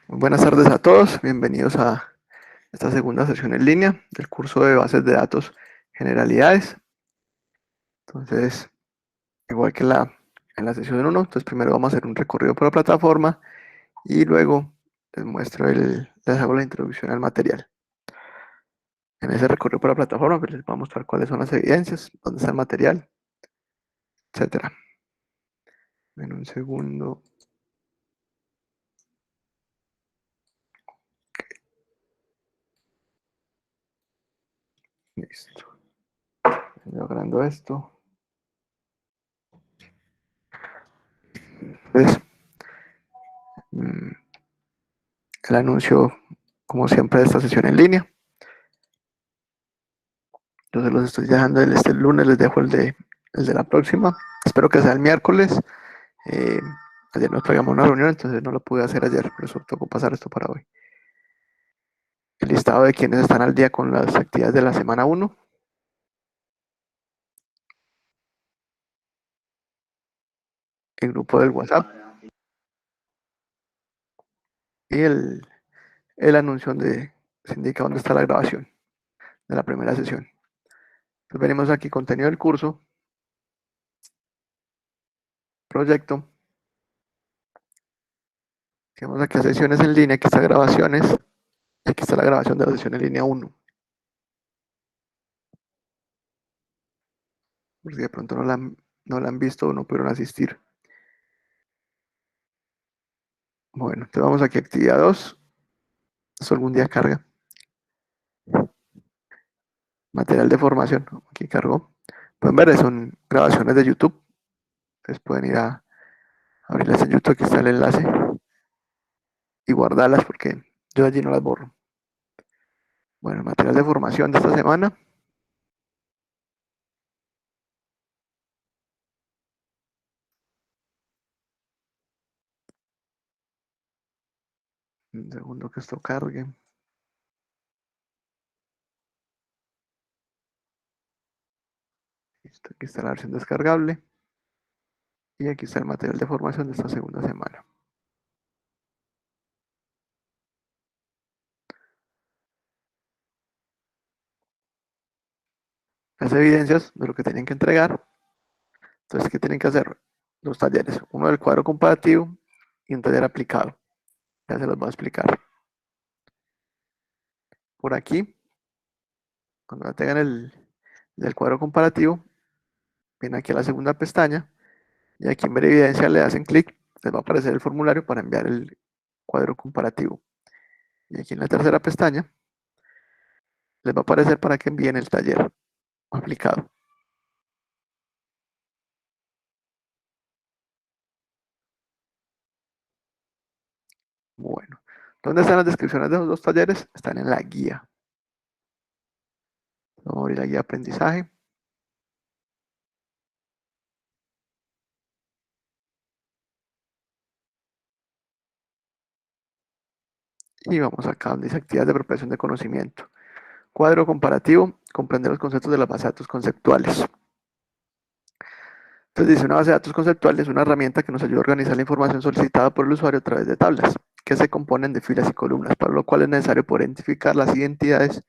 Muy buenas tardes a todos, bienvenidos a esta segunda sesión en línea del curso de bases de datos generalidades. Entonces, igual que en la sesión 1, entonces primero vamos a hacer un recorrido por la plataforma y luego les hago la introducción al material. En ese recorrido por la plataforma pues les voy a mostrar cuáles son las evidencias, dónde está el material, etcétera. En un segundo. Listo. Logrando esto. Entonces, el anuncio, como siempre, de esta sesión en línea. Entonces los estoy dejando el lunes, les dejo el de la próxima. Espero que sea el miércoles. Eh, Ayer nos pegamos una reunión, entonces no lo pude hacer ayer, por eso tocó pasar esto para hoy. El listado de quienes están al día con las actividades de la semana 1. El grupo del WhatsApp. Y el anuncio donde se indica dónde está la grabación de la primera sesión. Entonces venimos aquí, contenido del curso, proyecto. Tenemos aquí sesiones en línea, aquí está grabaciones. Y aquí está la grabación de la sesión en línea 1. Porque de pronto no la han visto o no pudieron asistir. Bueno, entonces vamos aquí a actividad 2. Eso algún día carga. Material de formación. Aquí cargó. Pueden ver, son grabaciones de YouTube. Entonces pueden ir a abrirlas en YouTube. Aquí está el enlace. Y guardarlas porque yo allí no las borro. Bueno, material de formación de esta semana. Un segundo que esto cargue. Listo, aquí está la versión descargable. Y aquí está el material de formación de esta segunda semana. Las evidencias de lo que tienen que entregar. Entonces, ¿qué tienen que hacer? Dos talleres. Uno del cuadro comparativo y un taller aplicado. Ya se los voy a explicar. Por aquí, cuando tengan el cuadro comparativo, vienen aquí a la segunda pestaña y aquí en ver evidencia le hacen clic, les va a aparecer el formulario para enviar el cuadro comparativo. Y aquí en la tercera pestaña les va a aparecer para que envíen el taller aplicado. Bueno, ¿dónde están las descripciones de los dos talleres? Están en la guía. Vamos a abrir la guía de aprendizaje. Y vamos acá donde dice actividades de apropiación de conocimiento. Cuadro comparativo, comprender los conceptos de las bases de datos conceptuales. Entonces dice, una base de datos conceptual es una herramienta que nos ayuda a organizar la información solicitada por el usuario a través de tablas, que se componen de filas y columnas, para lo cual es necesario poder identificar las identidades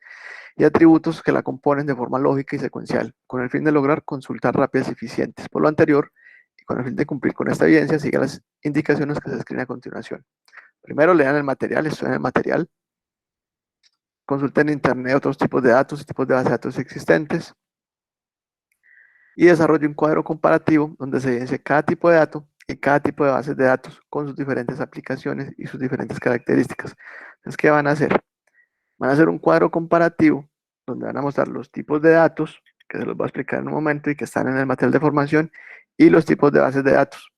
y atributos que la componen de forma lógica y secuencial, con el fin de lograr consultas rápidas y eficientes. Por lo anterior, y con el fin de cumplir con esta evidencia, siga las indicaciones que se escriben a continuación. Primero lean el material, estudien el material, consulten en internet otros tipos de datos y tipos de bases de datos existentes, y desarrolle un cuadro comparativo donde se evidencie cada tipo de dato y cada tipo de bases de datos con sus diferentes aplicaciones y sus diferentes características. Entonces, ¿qué van a hacer? Van a hacer un cuadro comparativo donde van a mostrar los tipos de datos, que se los voy a explicar en un momento y que están en el material de formación, y los tipos de bases de datos.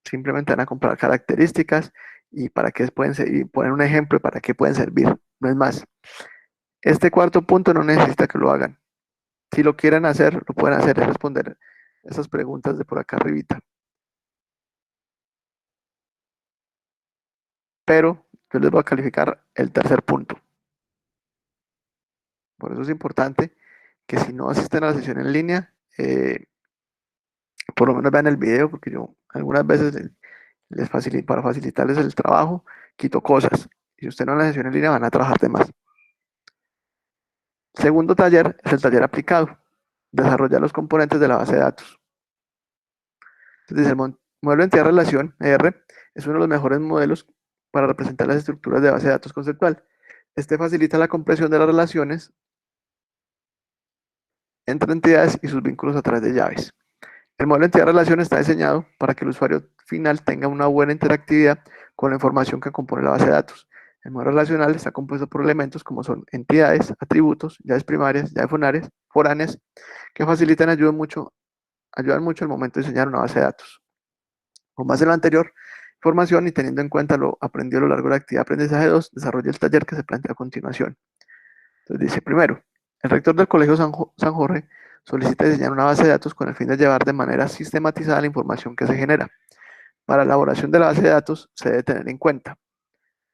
Simplemente van a comparar características y para qué pueden ser, y poner un ejemplo de para qué pueden servir. No es más. Este cuarto punto no necesita que lo hagan. Si lo quieren hacer, lo pueden hacer, es responder esas preguntas de por acá arribita. Pero yo les voy a calificar el tercer punto. Por eso es importante que si no asisten a la sesión en línea, por lo menos vean el video, porque yo algunas veces para facilitarles el trabajo, quito cosas. Y si usted no en la sesión en línea van a trabajar de más. Segundo taller es el taller aplicado. Desarrollar los componentes de la base de datos. Entonces, el modelo de entidad relación, R, es uno de los mejores modelos para representar las estructuras de base de datos conceptual. Este facilita la comprensión de las relaciones entre entidades y sus vínculos a través de llaves. El modelo de entidad relación está diseñado para que el usuario final tenga una buena interactividad con la información que compone la base de datos. El modelo relacional está compuesto por elementos como son entidades, atributos, llaves primarias, llaves foráneas, que facilitan y ayudan mucho al momento de diseñar una base de datos. Con base en lo anterior, información y teniendo en cuenta lo aprendido a lo largo de la actividad de aprendizaje 2, desarrolla el taller que se plantea a continuación. Entonces dice, primero, el rector del Colegio San Jorge solicita diseñar una base de datos con el fin de llevar de manera sistematizada la información que se genera. Para la elaboración de la base de datos se debe tener en cuenta,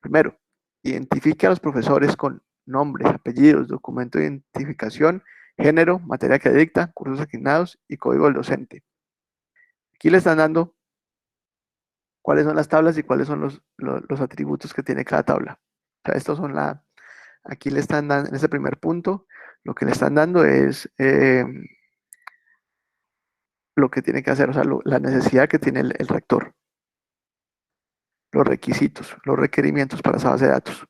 primero, identifique a los profesores con nombres, apellidos, documento de identificación, género, materia que dicta, cursos asignados y código del docente. Aquí le están dando cuáles son las tablas y cuáles son los atributos que tiene cada tabla. O sea, estos son aquí le están dando, en ese primer punto, lo que le están dando es lo que tiene que hacer, o sea, la necesidad que tiene el rector, los requisitos, los requerimientos para esa base de datos.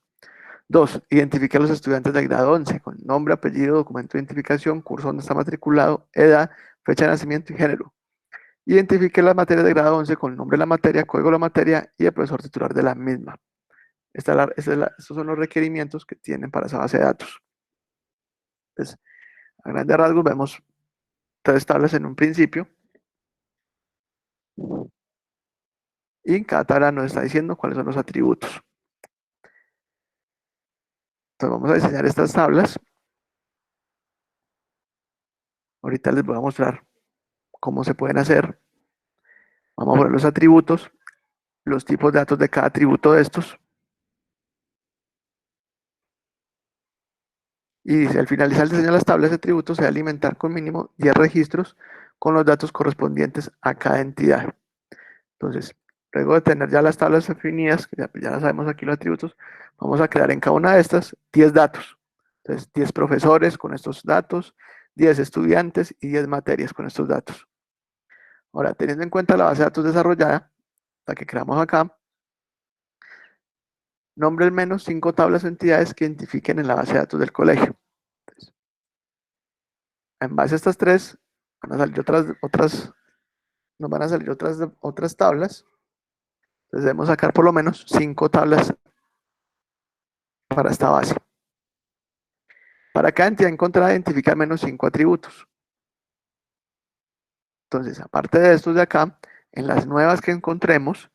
Dos, identificar a los estudiantes del grado 11 con nombre, apellido, documento de identificación, curso donde está matriculado, edad, fecha de nacimiento y género. Identifique las materias de grado 11 con el nombre de la materia, código de la materia y el profesor titular de la misma. Estos son los requerimientos que tienen para esa base de datos. Entonces, a grandes rasgos vemos tres tablas en un principio y en cada tabla nos está diciendo cuáles son los atributos. Entonces vamos a diseñar estas tablas. Ahorita les voy a mostrar cómo se pueden hacer. Vamos a poner los atributos, los tipos de datos de cada atributo de estos. Y dice, al finalizar el diseño de las tablas de atributos se debe alimentar con mínimo 10 registros con los datos correspondientes a cada entidad. Entonces, luego de tener ya las tablas definidas, que ya sabemos aquí los atributos, vamos a crear en cada una de estas 10 datos. Entonces, 10 profesores con estos datos, 10 estudiantes y 10 materias con estos datos. Ahora, teniendo en cuenta la base de datos desarrollada, la que creamos acá, nombre al menos 5 tablas o entidades que identifiquen en la base de datos del colegio. Entonces, en base a estas tres, van a salir nos van a salir otras tablas. Entonces debemos sacar por lo menos 5 tablas para esta base. Para cada entidad encontrada, identificar menos 5 atributos. Entonces, aparte de estos de acá, en las nuevas que encontremos,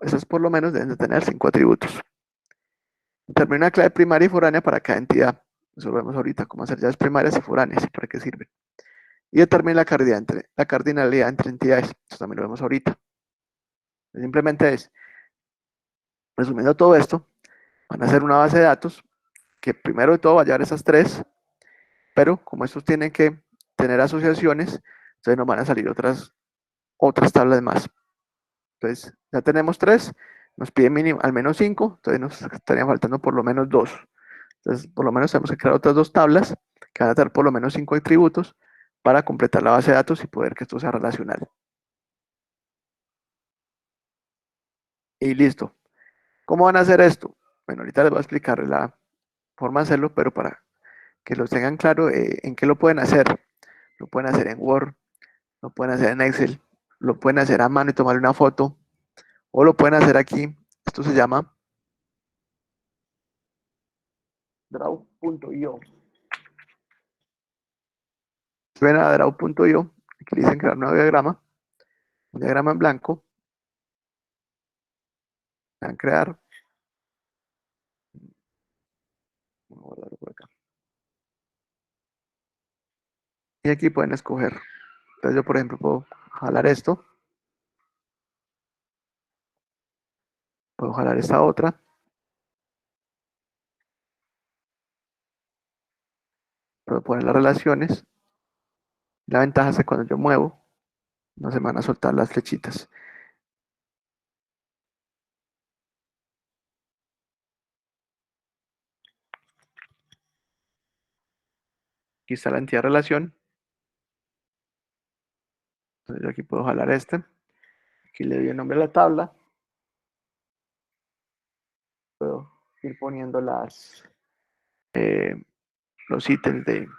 esas por lo menos deben de tener 5 atributos. Determina una clave primaria y foránea para cada entidad. Eso lo vemos ahorita, cómo hacer llaves primarias y foráneas y para qué sirven. Y determina la cardinalidad entre entidades. Eso también lo vemos ahorita. Simplemente es, resumiendo todo esto, van a hacer una base de datos que primero de todo va a llevar esas tres, pero como estos tienen que tener asociaciones, entonces nos van a salir otras tablas más. Entonces, ya tenemos tres, nos pide mínimo al menos 5, entonces nos estarían faltando por lo menos 2. Entonces, por lo menos tenemos que crear otras 2 tablas que van a tener por lo menos 5 atributos para completar la base de datos y poder que esto sea relacional. Y listo. ¿Cómo van a hacer esto? Bueno, ahorita les voy a explicar la forma de hacerlo, pero para que los tengan claro en qué lo pueden hacer. Lo pueden hacer en Word, lo pueden hacer en Excel, lo pueden hacer a mano y tomarle una foto, o lo pueden hacer aquí. Esto se llama draw.io. Ven a draw.io, aquí le dicen crear un diagrama en blanco, van a crear, voy a guardarlo por acá. Y aquí pueden escoger. Entonces yo, por ejemplo, puedo jalar esto, puedo jalar esta otra, puedo poner las relaciones. La ventaja es que cuando yo muevo, no se me van a soltar las flechitas. Aquí está la entidad relación. Entonces yo aquí puedo jalar este. Aquí le doy el nombre a la tabla. Puedo ir poniendo eh, los ítems de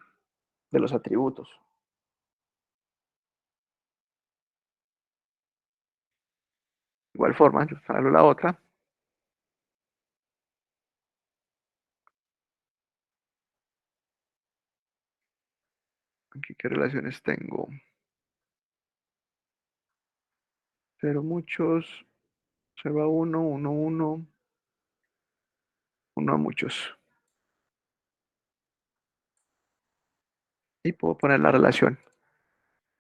los atributos. De igual forma, yo jalo la otra. Aquí qué relaciones tengo. Cero muchos, 0 a 1, 1, 1, 1 a muchos. Y puedo poner la relación.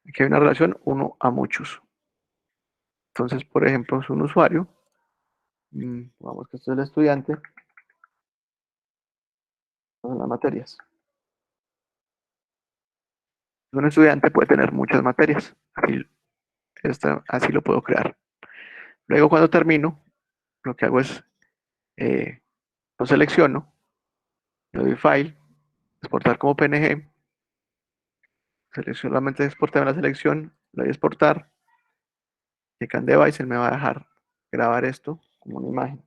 Aquí hay una relación 1 a muchos. Entonces, por ejemplo, es un usuario. Vamos que este es el estudiante. Son las materias. Un estudiante puede tener muchas materias. Así lo puedo crear. Luego, cuando termino, lo que hago es lo selecciono, le doy File, exportar como PNG, solamente exportar la selección, le doy exportar, y acá en Device me va a dejar grabar esto como una imagen.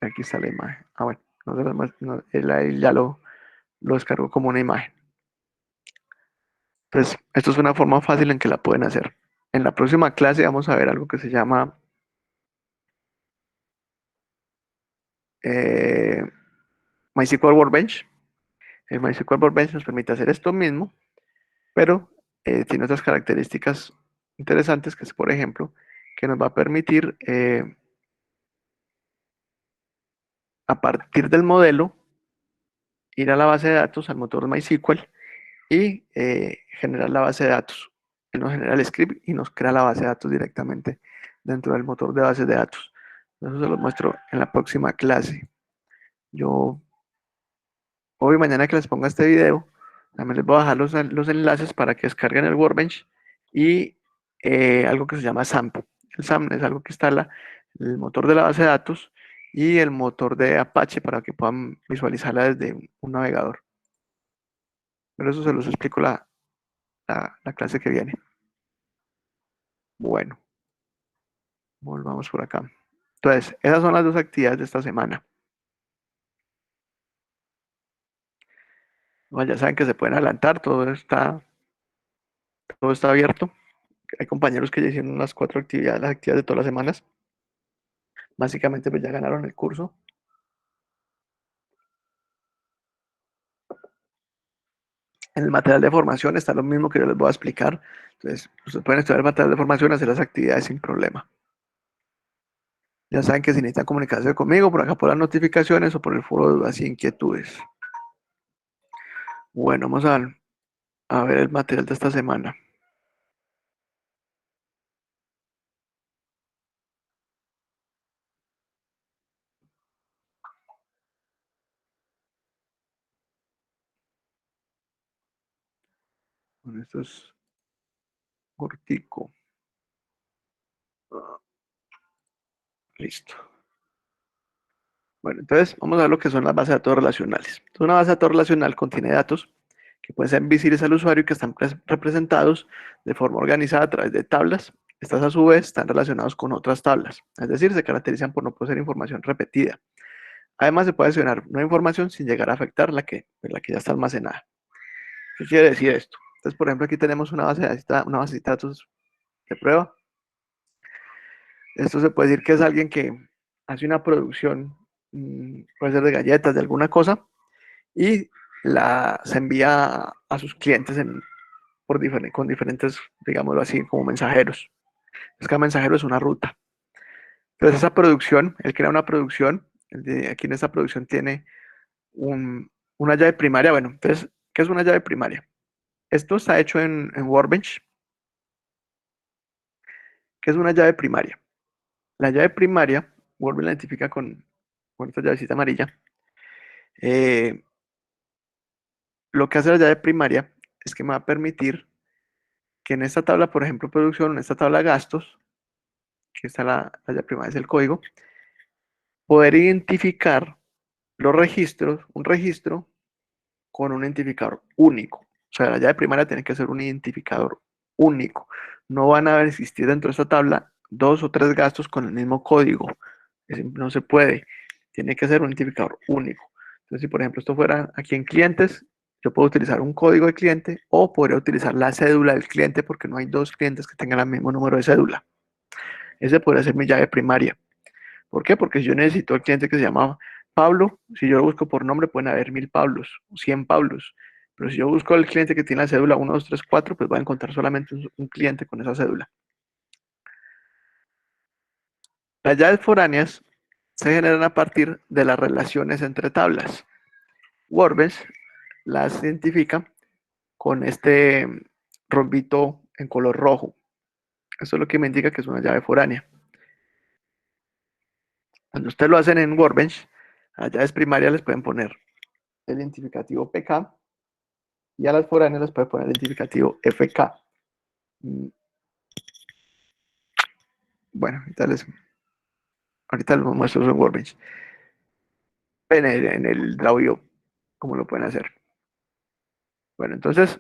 Aquí está la imagen. Bueno, él ahí ya lo descargó como una imagen. Entonces, esto es una forma fácil en que la pueden hacer. En la próxima clase vamos a ver algo que se llama eh, MySQL Workbench. El MySQL Workbench nos permite hacer esto mismo, pero tiene otras características interesantes, que es, por ejemplo, que nos va a permitir, a partir del modelo, ir a la base de datos, al motor MySQL, y generar la base de datos. Él nos genera el script y nos crea la base de datos directamente dentro del motor de bases de datos. Eso se lo muestro en la próxima clase. Yo hoy y mañana que les ponga este video, también les voy a dejar los enlaces para que descarguen el Workbench y algo que se llama SAMP. El SAMP es algo que instala el motor de la base de datos y el motor de Apache para que puedan visualizarla desde un navegador. Pero eso se los explico la clase que viene. Bueno, volvamos por acá. Entonces, esas son las dos actividades de esta semana. Bueno, ya saben que se pueden adelantar, todo está abierto. Hay compañeros que ya hicieron las 4 actividades, las actividades de todas las semanas. Básicamente, pues ya ganaron el curso. En el material de formación está lo mismo que yo les voy a explicar. Entonces, ustedes pueden estudiar el material de formación y hacer las actividades sin problema. Ya saben que si necesitan comunicarse conmigo, por acá por las notificaciones o por el foro de dudas y inquietudes. Bueno, vamos a ver el material de esta semana. Bueno, esto es cortico. Ah, listo. Bueno, entonces vamos a ver lo que son las bases de datos relacionales. Entonces, una base de datos relacional contiene datos que pueden ser visibles al usuario y que están representados de forma organizada a través de tablas. Estas a su vez están relacionados con otras tablas, es decir, se caracterizan por no poseer información repetida. Además, se puede accionar nueva información sin llegar a afectar la que ya está almacenada. ¿Qué quiere decir esto? Entonces, por ejemplo, aquí tenemos una base de datos de prueba. Esto se puede decir que es alguien que hace una producción, puede ser de galletas, de alguna cosa, y se envía a sus clientes con diferentes, digámoslo así, como mensajeros. Es cada mensajero es una ruta. Entonces, esa producción, él crea una producción, aquí en esta producción tiene una llave primaria. Bueno, entonces, ¿qué es una llave primaria? Esto está hecho en Workbench. ¿Qué es una llave primaria? La llave primaria, Workbench la identifica con esta llavecita amarilla. Eh, lo que hace la llave primaria es que me va a permitir que en esta tabla, por ejemplo, producción, en esta tabla gastos, que está la llave primaria, es el código, poder identificar los registros, un registro con un identificador único. O sea, la llave primaria tiene que ser un identificador único. No van a existir dentro de esta tabla dos o tres gastos con el mismo código. No se puede. Tiene que ser un identificador único. Entonces, si por ejemplo esto fuera aquí en clientes, yo puedo utilizar un código de cliente o podría utilizar la cédula del cliente porque no hay dos clientes que tengan el mismo número de cédula. Ese podría ser mi llave primaria. ¿Por qué? Porque si yo necesito al cliente que se llama Pablo, si yo lo busco por nombre, pueden haber 1000 Pablos, 100 Pablos. Pero si yo busco al cliente que tiene la cédula 1, 2, 3, 4, pues voy a encontrar solamente un cliente con esa cédula. Las llaves foráneas se generan a partir de las relaciones entre tablas. Workbench las identifica con este rombito en color rojo. Eso es lo que me indica que es una llave foránea. Cuando ustedes lo hacen en Workbench, a las llaves primarias les pueden poner el identificativo PK y a las foráneas les pueden poner el identificativo FK. Bueno, ahorita les muestro en Workbench. En el Drawio, cómo lo pueden hacer. Bueno, entonces,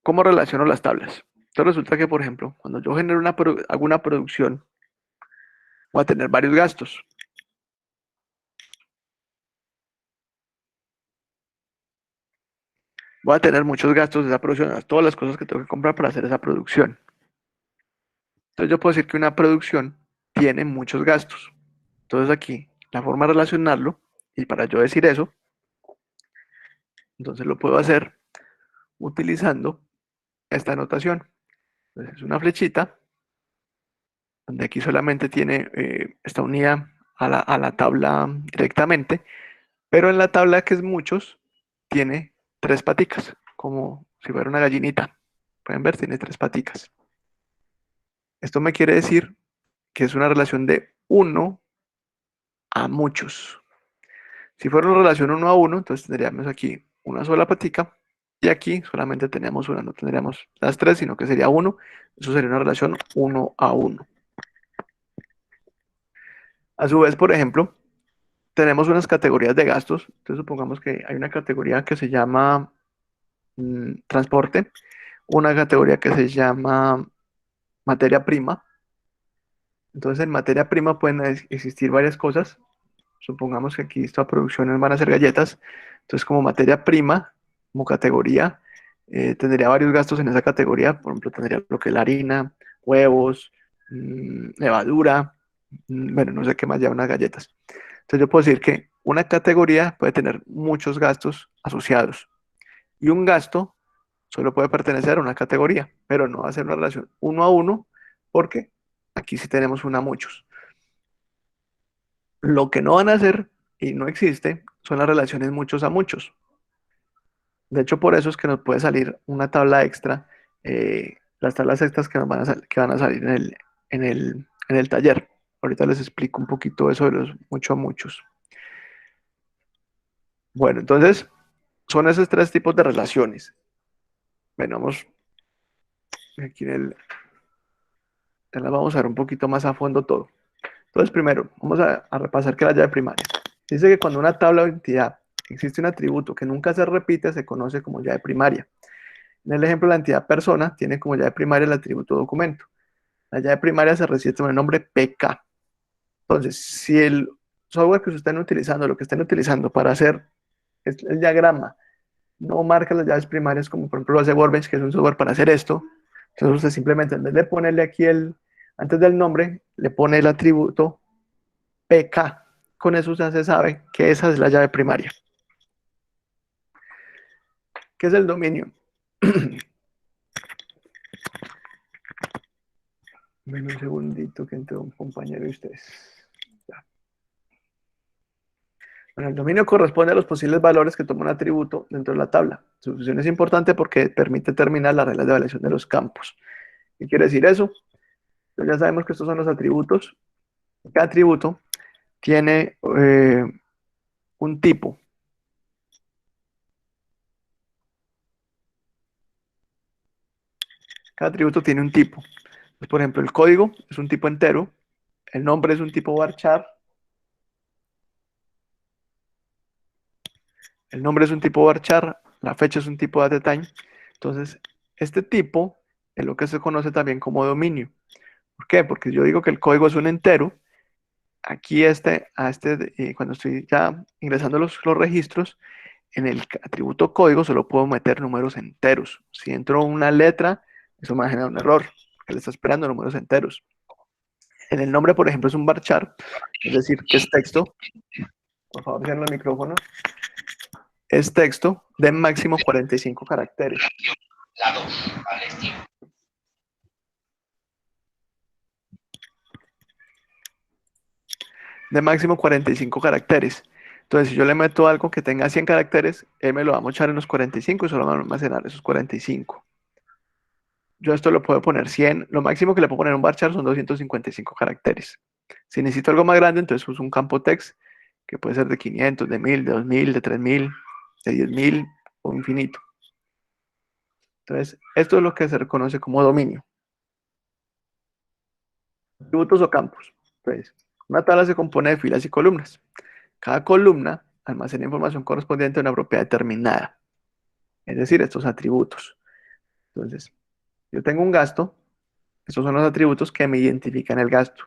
¿cómo relaciono las tablas? Entonces resulta que, por ejemplo, cuando yo genero hago una producción, voy a tener varios gastos. Voy a tener muchos gastos de esa producción, todas las cosas que tengo que comprar para hacer esa producción. Entonces yo puedo decir que una producción tiene muchos gastos. Entonces aquí, la forma de relacionarlo, y para yo decir eso, entonces lo puedo hacer utilizando esta notación. Entonces es una flechita, donde aquí solamente está unida a la tabla directamente, pero en la tabla que es muchos, tiene tres paticas, como si fuera una gallinita. Pueden ver, tiene tres paticas. Esto me quiere decir que es una relación de uno a muchos. Si fuera una relación uno a uno, entonces tendríamos aquí una sola patica y aquí solamente tenemos una, no tendríamos las tres, sino que sería uno. Eso sería una relación uno a uno. A su vez, por ejemplo, tenemos unas categorías de gastos. Entonces supongamos que hay una categoría que se llama transporte, una categoría que se llama materia prima. Entonces en materia prima pueden existir varias cosas. Supongamos que aquí esta producción van a ser galletas. Entonces como materia prima, como categoría, tendría varios gastos en esa categoría. Por ejemplo, tendría lo que es la harina, huevos, levadura, bueno, no sé qué más lleva unas galletas. Entonces yo puedo decir que una categoría puede tener muchos gastos asociados y un gasto solo puede pertenecer a una categoría, pero no va a ser una relación uno a uno porque aquí sí tenemos una a muchos. Lo que no van a hacer y no existe son las relaciones muchos a muchos. De hecho, por eso es que nos puede salir una tabla extra, las tablas extras que, que van a salir en el taller. Ahorita les explico un poquito eso de los mucho a muchos. Bueno, entonces son esos tres tipos de relaciones. Bueno, vamos aquí ya las vamos a ver un poquito más a fondo todo. Entonces, primero, vamos a repasar qué es la llave primaria. Dice que cuando una tabla o entidad existe un atributo que nunca se repite, se conoce como llave primaria. En el ejemplo, la entidad persona tiene como llave primaria el atributo documento. La llave primaria se recibe con el nombre PK. Entonces, si el software que estén utilizando, lo que estén utilizando para hacer el diagrama, no marca las llaves primarias, como por ejemplo lo hace Workbench, que es un software para hacer esto, entonces usted simplemente en vez de ponerle aquí antes del nombre, le pone el atributo PK. Con eso ya se sabe que esa es la llave primaria. ¿Qué es el dominio? Ven un segundito que entró un compañero de ustedes. Ya. Bueno, el dominio corresponde a los posibles valores que toma un atributo dentro de la tabla. Su función es importante porque permite determinar las reglas de evaluación de los campos. ¿Qué quiere decir eso? Pues ya sabemos que estos son los atributos. Cada atributo tiene un tipo. Cada atributo tiene un tipo. Pues, por ejemplo, el código es un tipo entero, el nombre es un tipo varchar, El nombre es un tipo varchar, la fecha es un tipo datetime. Entonces, este tipo es lo que se conoce también como dominio. ¿Por qué? Porque yo digo que el código es un entero. Aquí cuando estoy ya ingresando los registros, en el atributo código solo puedo meter números enteros. Si entro una letra, eso me va a generar un error, porque le está esperando números enteros. En el nombre, por ejemplo, es un varchar, es decir, que es texto. Por favor, cierren el micrófono. Es texto de máximo 45 caracteres. De máximo 45 caracteres. Entonces, si yo le meto algo que tenga 100 caracteres, él me lo va a mochar en los 45 y solo va a almacenar esos 45. Yo esto lo puedo poner 100, lo máximo que le puedo poner a un varchar son 255 caracteres. Si necesito algo más grande, entonces uso un campo text que puede ser de 500, de 1000, de 2000, de 3000, de 10.000 o infinito. Entonces, esto es lo que se reconoce como dominio. Atributos o campos. Entonces, una tabla se compone de filas y columnas. Cada columna almacena información correspondiente a una propiedad determinada, es decir, estos atributos. Entonces, yo tengo un gasto, estos son los atributos que me identifican el gasto.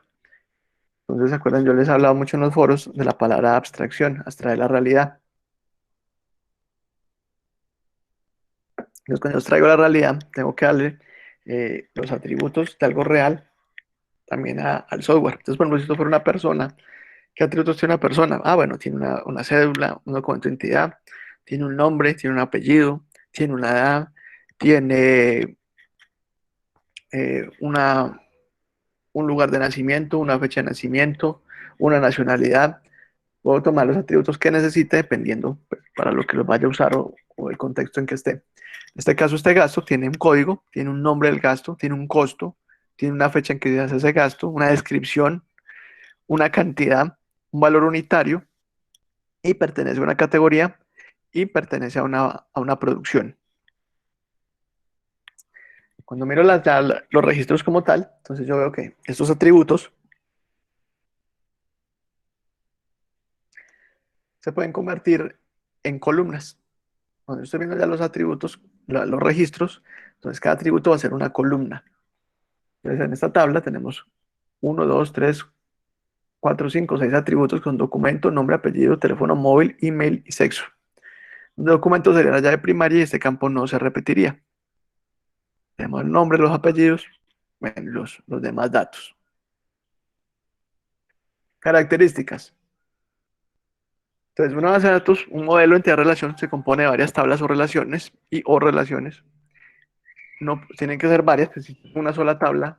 Entonces, ¿se acuerdan? Yo les he hablado mucho en los foros de la palabra abstracción, abstraer la realidad. Entonces, cuando yo traigo la realidad, tengo que darle los atributos de algo real también al software. Entonces, por ejemplo, si esto fuera una persona, ¿qué atributos tiene una persona? Ah, bueno, tiene una cédula, un documento de identidad, tiene un nombre, tiene un apellido, tiene una edad, tiene una, un lugar de nacimiento, una fecha de nacimiento, una nacionalidad. Puedo tomar los atributos que necesite dependiendo pues, para lo que los vaya a usar o el contexto en que esté. En este caso, este gasto tiene un código, tiene un nombre del gasto, tiene un costo, tiene una fecha en que se hace ese gasto, una descripción, una cantidad, un valor unitario y pertenece a una categoría y pertenece a una producción. Cuando miro los registros como tal, entonces yo veo que estos atributos se pueden convertir en columnas. Cuando estoy viendo ya los atributos, los registros, entonces cada atributo va a ser una columna. Entonces en esta tabla tenemos 1, 2, 3, 4, 5, 6 atributos con documento, nombre, apellido, teléfono móvil, email y sexo. Un documento sería la llave primaria y este campo no se repetiría. Tenemos el nombre, los apellidos, bueno, los demás datos. Características. Entonces, una base de datos, un modelo de entidad de relación se compone de varias tablas o relaciones o relaciones. No tienen que ser varias, pues si tengo una sola tabla,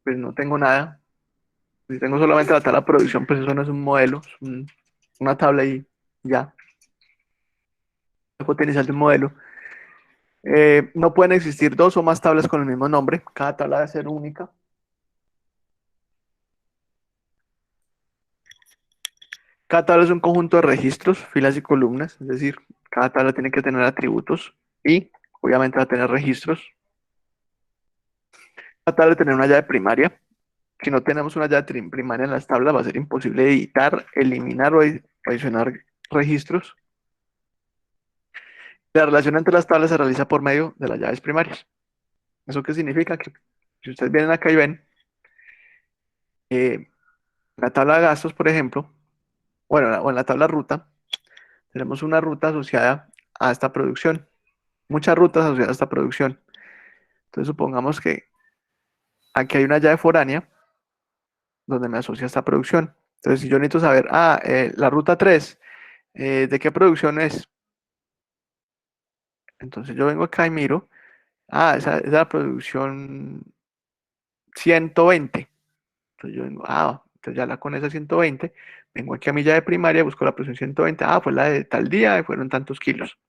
pues no tengo nada. Si tengo solamente la tabla de producción, pues eso no es un modelo, es una tabla y ya. Puedo utilizar de un modelo. No pueden existir dos o más tablas con el mismo nombre. Cada tabla debe ser única. Cada tabla es un conjunto de registros, filas y columnas, es decir, cada tabla tiene que tener atributos y obviamente va a tener registros. Cada tabla debe tener una llave primaria. Si no tenemos una llave primaria en las tablas, va a ser imposible editar, eliminar o adicionar registros. La relación entre las tablas se realiza por medio de las llaves primarias. ¿Eso qué significa? Que si ustedes vienen acá y ven la tabla de gastos, por ejemplo, bueno, o en la tabla ruta, tenemos una ruta asociada a esta producción, muchas rutas asociadas a esta producción. Entonces supongamos que aquí hay una llave foránea donde me asocia a esta producción. Entonces si yo necesito saber, la ruta 3, ¿de qué producción es? Entonces yo vengo acá y miro, esa es la producción 120. Entonces yo vengo, entonces ya con esa 120, vengo aquí a mi llave primaria, busco la producción 120, fue la de tal día y fueron tantos kilos.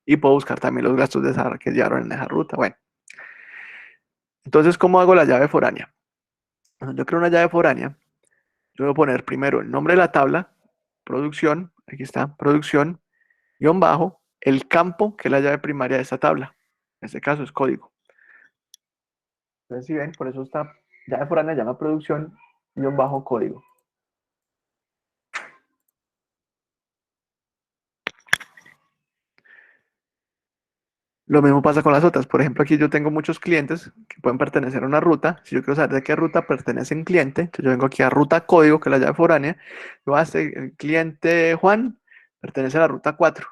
Y puedo buscar también los gastos de esa que llevaron en esa ruta. Bueno, entonces, ¿cómo hago la llave foránea? Cuando yo creo una llave foránea, yo voy a poner primero el nombre de la tabla, producción, aquí está, producción, guión bajo, el campo, que es la llave primaria de esta tabla. En este caso es código. Entonces, si ven, por eso esta llave foránea se llama producción, guión bajo, código. Lo mismo pasa con las otras. Por ejemplo, aquí yo tengo muchos clientes que pueden pertenecer a una ruta. Si yo quiero saber de qué ruta pertenece un cliente, entonces yo vengo aquí a ruta código, que es la llave foránea. Yo, el cliente Juan pertenece a la ruta 4.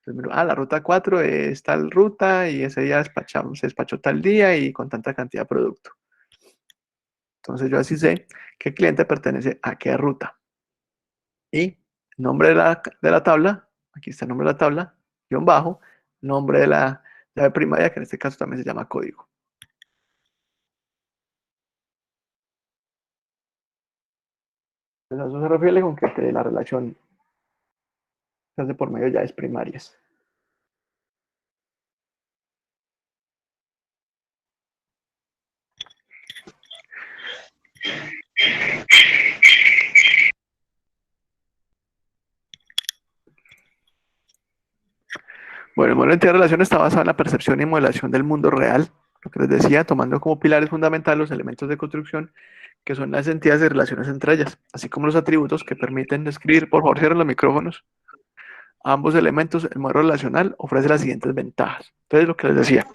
Entonces, miro, la ruta 4 es tal ruta y ese día despachamos, se despachó tal día y con tanta cantidad de producto. Entonces yo así sé qué cliente pertenece a qué ruta. Y nombre de la tabla, aquí está el nombre de la tabla, guión bajo, nombre de la llave primaria, que en este caso también se llama código. Entonces, eso se refiere con que la relación se hace por medio de llaves primarias. Bueno, el modelo de entidad de relación está basado en la percepción y modelación del mundo real, lo que les decía, tomando como pilares fundamentales los elementos de construcción, que son las entidades de relaciones entre ellas, así como los atributos que permiten describir, por favor, cierren los micrófonos, ambos elementos. El modelo relacional ofrece las siguientes ventajas. Entonces, lo que les decía,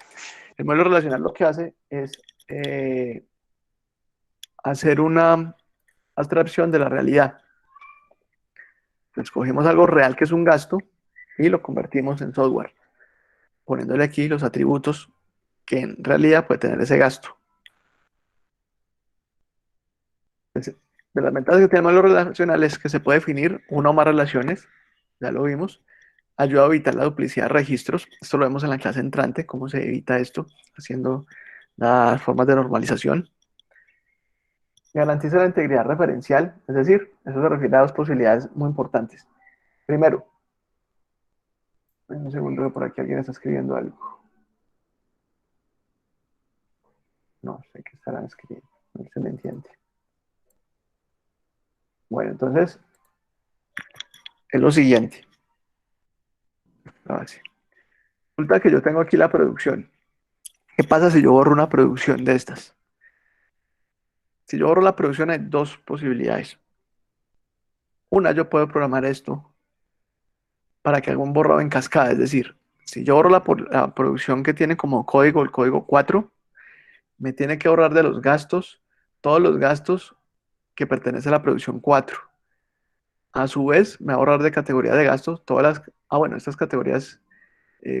el modelo relacional lo que hace es hacer una abstracción de la realidad. Escogimos algo real que es un gasto y lo convertimos en software, poniéndole aquí los atributos que en realidad puede tener ese gasto. De las ventajas que tiene el modelo relacional es que se puede definir una o más relaciones, ya lo vimos, ayuda a evitar la duplicidad de registros, esto lo vemos en la clase entrante, cómo se evita esto, haciendo las formas de normalización. Garantiza la integridad referencial, es decir, eso se refiere a dos posibilidades muy importantes. Primero, un segundo que por aquí alguien está escribiendo algo. No sé qué estarán escribiendo, no se me entiende. Bueno, entonces, es lo siguiente. Resulta que yo tengo aquí la producción. ¿Qué pasa si yo borro una producción de estas? Si yo borro la producción hay dos posibilidades. Una, yo puedo programar esto para que haga un borrado en cascada. Es decir, si yo borro la producción que tiene como código el código 4, me tiene que ahorrar de los gastos, todos los gastos que pertenecen a la producción 4. A su vez, me va a ahorrar de categoría de gastos todas las... bueno, estas categorías,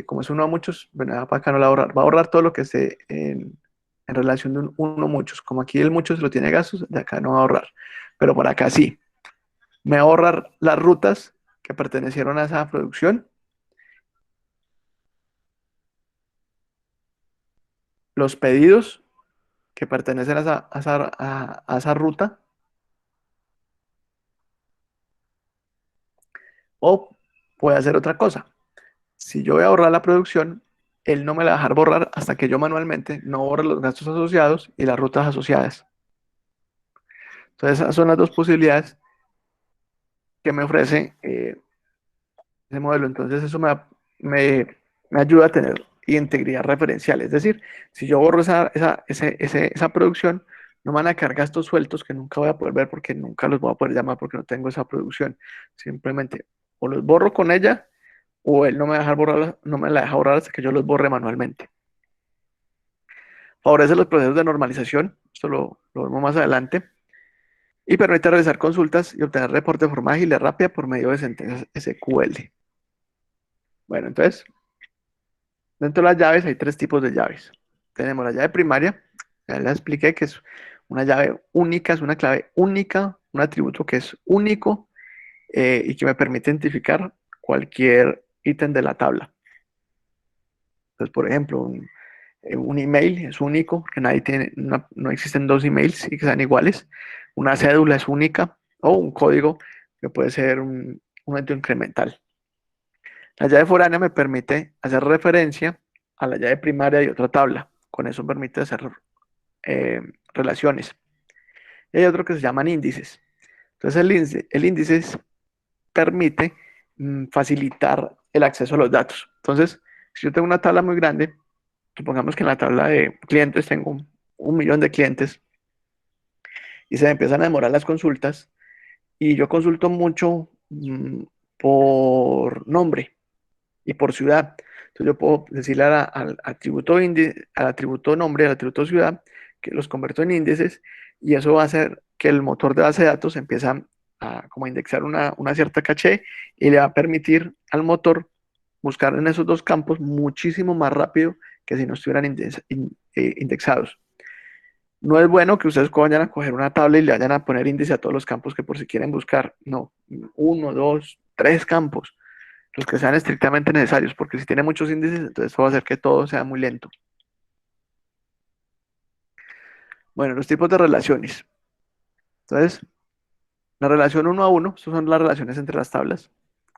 como es uno a muchos, bueno, para acá no la va a ahorrar. Va a ahorrar todo lo que esté en relación de un uno a muchos. Como aquí el muchos lo tiene gastos, de acá no va a ahorrar. Pero por acá sí. Me va a ahorrar las rutas que pertenecieron a esa producción, los pedidos que pertenecen a esa ruta, o puede hacer otra cosa. Si yo voy a borrar la producción, él no me la va a dejar borrar hasta que yo manualmente no borre los gastos asociados y las rutas asociadas. Entonces, esas son las dos posibilidades que me ofrece ese modelo. Entonces, eso me ayuda a tener integridad referencial. Es decir, si yo borro esa producción, no me van a quedar gastos sueltos que nunca voy a poder ver porque nunca los voy a poder llamar porque no tengo esa producción. Simplemente o los borro con ella o él no me, deja borrar, no me la deja borrar hasta que yo los borre manualmente. Favorece los procesos de normalización, esto lo vemos más adelante, y permite realizar consultas y obtener reportes de forma ágil y rápida por medio de sentencias SQL. Bueno, entonces, dentro de las llaves hay tres tipos de llaves. Tenemos la llave primaria, ya les expliqué que es una llave única, es una clave única, un atributo que es único y que me permite identificar cualquier ítem de la tabla. Entonces, por ejemplo, un email es único, porque nadie tiene, no existen dos emails y que sean iguales. Una cédula es única o un código que puede ser un ente incremental. La llave foránea me permite hacer referencia a la llave primaria y otra tabla. Con eso me permite hacer relaciones. Y hay otro que se llaman índices. Entonces el índice permite facilitar el acceso a los datos. Entonces, si yo tengo una tabla muy grande, supongamos que en la tabla de clientes tengo un millón de clientes y se me empiezan a demorar las consultas y yo consulto mucho por nombre y por ciudad. Entonces Entonces yo puedo decirle al atributo al atributo nombre, al atributo ciudad, que los convierto en índices y eso va a hacer que el motor de base de datos empiece a como a indexar una cierta caché y le va a permitir al motor buscar en esos dos campos muchísimo más rápido que si no estuvieran indexados. No es bueno que ustedes vayan a coger una tabla y le vayan a poner índice a todos los campos que por si quieren buscar. No, uno, dos, tres campos, los que sean estrictamente necesarios, porque si tiene muchos índices, entonces eso va a hacer que todo sea muy lento. Bueno, los tipos de relaciones. Entonces, la relación uno a uno, estas son las relaciones entre las tablas.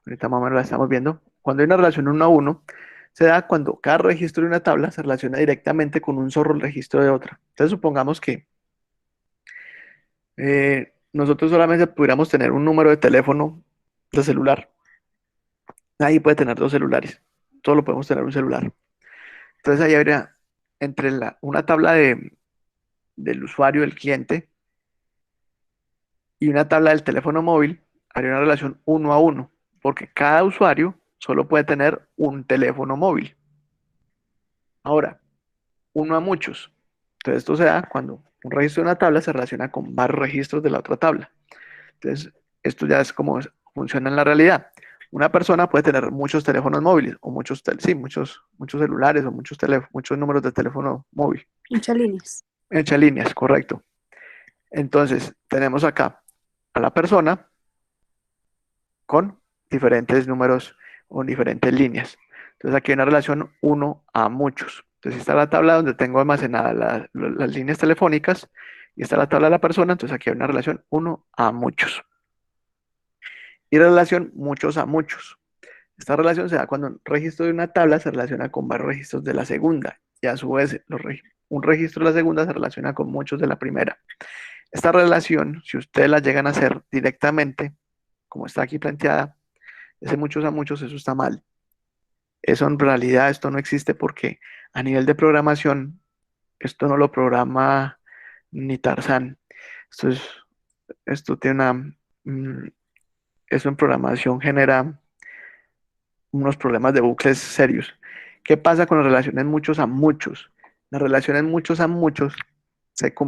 Ahorita más o menos la estamos viendo. Cuando hay una relación uno a uno, se da cuando cada registro de una tabla se relaciona directamente con un solo registro de otra. Entonces, supongamos que nosotros solamente pudiéramos tener un número de teléfono de celular. Nadie puede tener dos celulares. Solo podemos tener un celular. Entonces, ahí habría entre una tabla del usuario, del cliente, y una tabla del teléfono móvil, habría una relación uno a uno, porque cada usuario solo puede tener un teléfono móvil. Ahora, uno a muchos. Entonces, esto se da cuando un registro de una tabla se relaciona con varios registros de la otra tabla. Entonces, esto ya es como funciona en la realidad. Una persona puede tener muchos teléfonos móviles o muchos celulares o muchos números de teléfono móvil. Muchas líneas. Muchas líneas, correcto. Entonces, tenemos acá a la persona con diferentes números o diferentes líneas. Entonces, aquí hay una relación uno a muchos. Entonces, está la tabla donde tengo almacenadas las líneas telefónicas y está la tabla de la persona. Entonces, aquí hay una relación uno a muchos. Y la relación muchos a muchos. Esta relación se da cuando un registro de una tabla se relaciona con varios registros de la segunda y a su vez un registro de la segunda se relaciona con muchos de la primera. Esta relación, si ustedes la llegan a hacer directamente, como está aquí planteada, ese muchos a muchos, eso está mal. Eso en realidad, esto no existe porque a nivel de programación, esto no lo programa ni Tarzán. Esto es, esto tiene eso en programación genera unos problemas de bucles serios. ¿Qué pasa con las relaciones muchos a muchos? Las relaciones muchos a muchos,